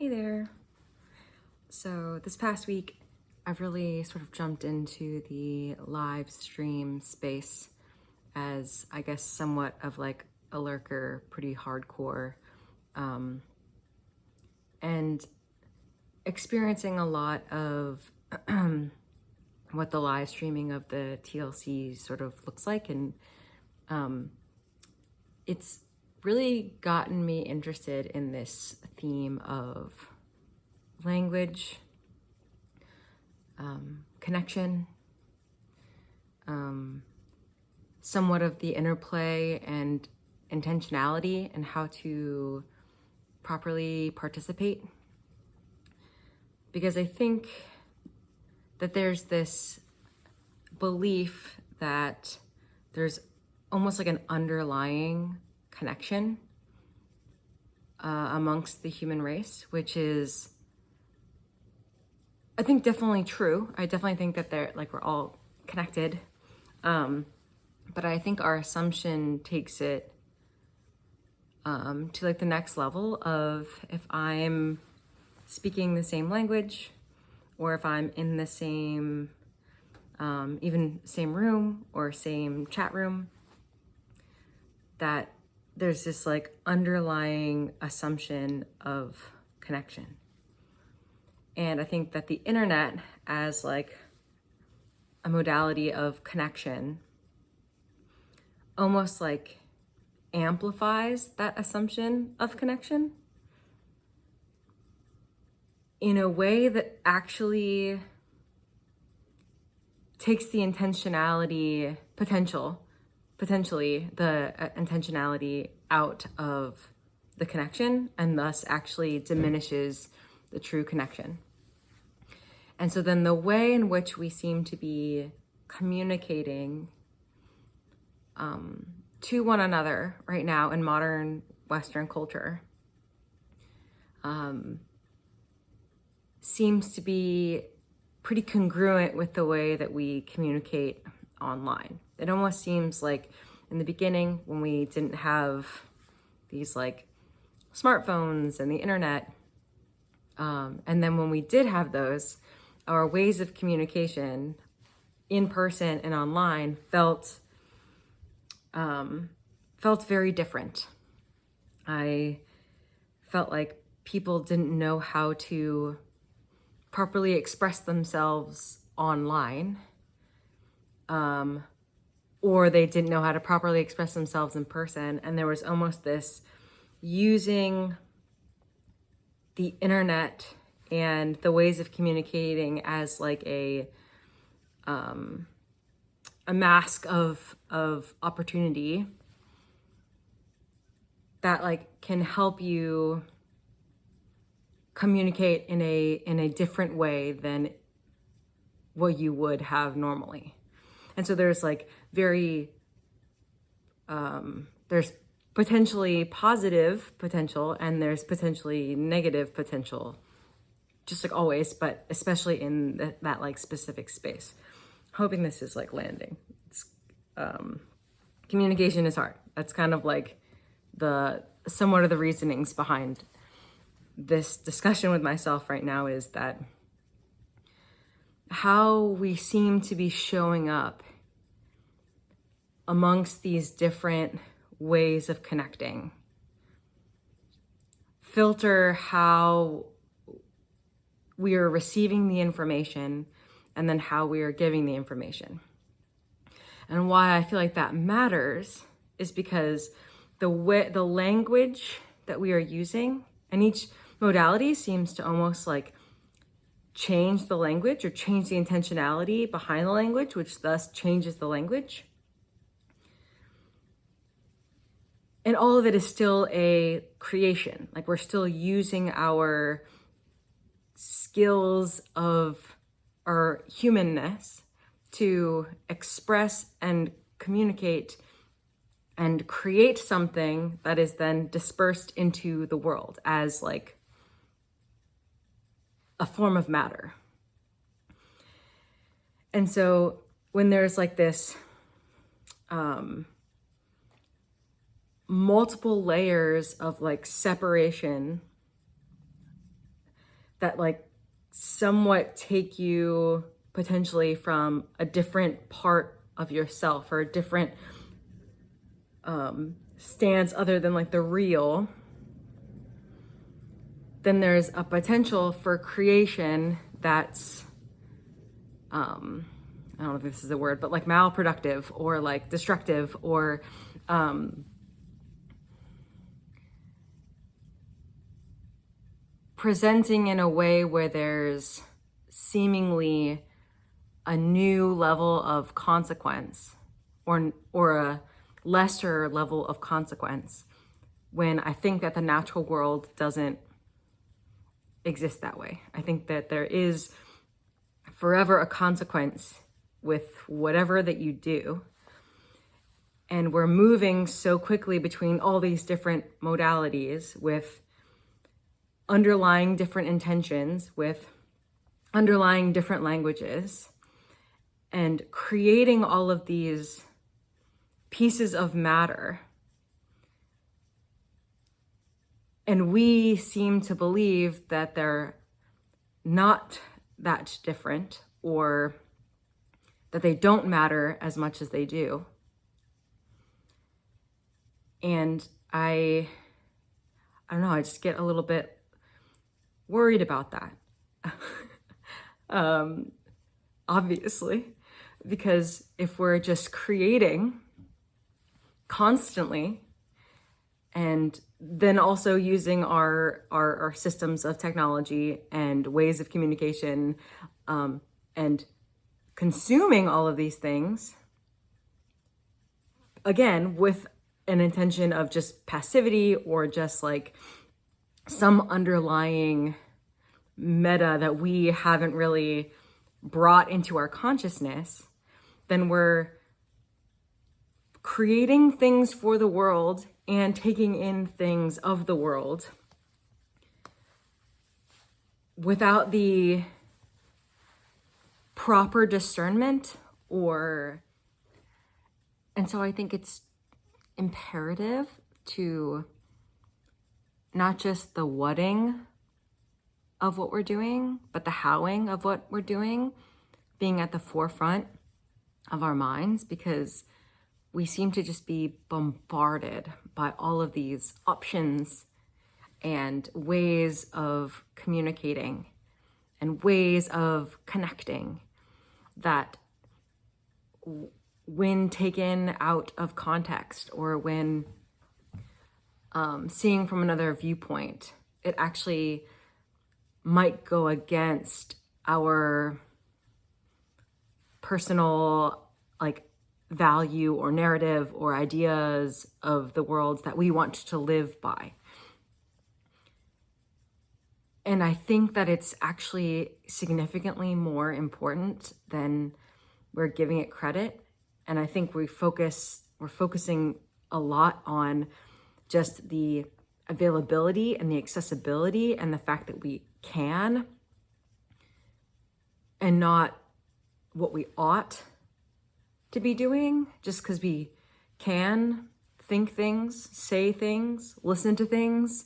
Hey there. So this past week, I've really sort of jumped into the live stream space as, I guess, somewhat of like a lurker, pretty hardcore, and experiencing a lot of what the live streaming of the TLC sort of looks like. And it's really gotten me interested in this theme of language, connection, somewhat of the interplay and intentionality and how to properly participate. Because I think that there's this belief that there's almost like an underlying connection amongst the human race, which is, I think, definitely true. I definitely think that we're all connected. But I think our assumption takes it to like the next level of, if I'm speaking the same language, or if I'm in the same, even same room or same chat room, that there's this like underlying assumption of connection. And I think that the internet as like a modality of connection almost like amplifies that assumption of connection in a way that actually takes the intentionality potentially the intentionality out of the connection, and thus actually diminishes the true connection. And so then the way in which we seem to be communicating to one another right now in modern Western culture seems to be pretty congruent with the way that we communicate online. It almost seems like in the beginning, when we didn't have these like smartphones and the internet, and then when we did have those, our ways of communication in person and online felt very different. I felt like people didn't know how to properly express themselves online, or they didn't know how to properly express themselves in person. And there was almost this using the internet and the ways of communicating as like a mask of opportunity that like can help you communicate in a different way than what you would have normally. And so there's like there's potentially positive potential and there's potentially negative potential, just like always, but especially in that like specific space. Hoping this is like landing. It's communication is hard. That's kind of like somewhat of the reasonings behind this discussion with myself right now, is that how we seem to be showing up amongst these different ways of connecting filter how we are receiving the information and then how we are giving the information. And why I feel like that matters is because the language that we are using, and each modality seems to almost like change the language or change the intentionality behind the language, which thus changes the language. And all of it is still a creation. Like, we're still using our skills of our humanness to express and communicate and create something that is then dispersed into the world as like a form of matter. And so when there's like this multiple layers of like separation that like somewhat take you potentially from a different part of yourself or a different stance other than like the real, then there's a potential for creation that's I don't know if this is a word, but like malproductive or like destructive or presenting in a way where there's seemingly a new level of consequence or a lesser level of consequence, when I think that the natural world doesn't exist that way. I think that there is forever a consequence with whatever that you do. And we're moving so quickly between all these different modalities with underlying different intentions, with underlying different languages, and creating all of these pieces of matter. And we seem to believe that they're not that different, or that they don't matter as much as they do. And I don't know, I just get a little bit worried about that. Obviously, because if we're just creating constantly and then also using our systems of technology and ways of communication and consuming all of these things, again, with an intention of just passivity or just like some underlying meta that we haven't really brought into our consciousness, then we're creating things for the world and taking in things of the world without the proper discernment and so I think it's imperative to not just the whatting of what we're doing, but the howing of what we're doing being at the forefront of our minds, because we seem to just be bombarded by all of these options and ways of communicating and ways of connecting that, when taken out of context or when seeing from another viewpoint, it actually might go against our personal like value or narrative or ideas of the worlds that we want to live by. And I think that it's actually significantly more important than we're giving it credit. And I think we're focusing a lot on just the availability and the accessibility and the fact that we can, and not what we ought to be doing just because we can think things, say things, listen to things,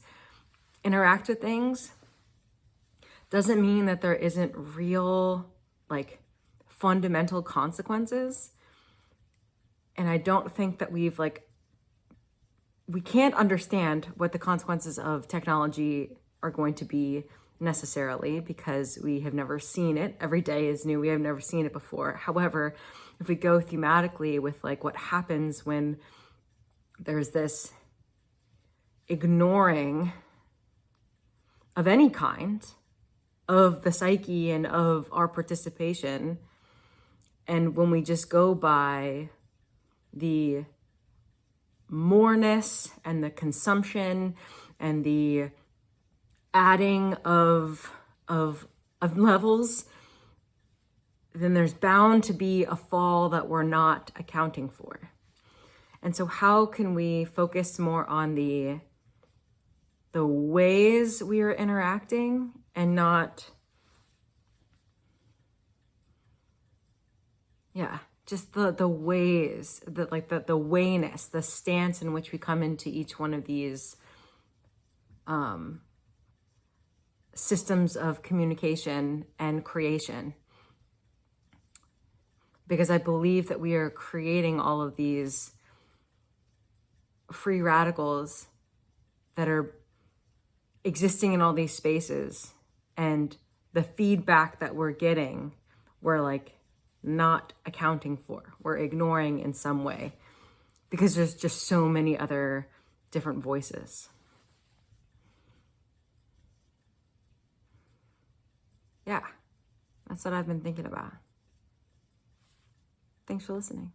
interact with things, doesn't mean that there isn't real, like, fundamental consequences. And I don't think that we can't understand what the consequences of technology are going to be necessarily, because we have never seen it. Every day is new. We have never seen it before. However, if we go thematically with like what happens when there's this ignoring of any kind of the psyche and of our participation, and when we just go by the moreness and the consumption and the adding of levels, then there's bound to be a fall that we're not accounting for. And so how can we focus more on the ways we are interacting and not, just the ways, the wayness, the stance in which we come into each one of these systems of communication and creation. Because I believe that we are creating all of these free radicals that are existing in all these spaces, and the feedback that we're getting, we're like not accounting for, we're ignoring in some way, because there's just so many other different voices. Yeah, that's what I've been thinking about. Thanks for listening.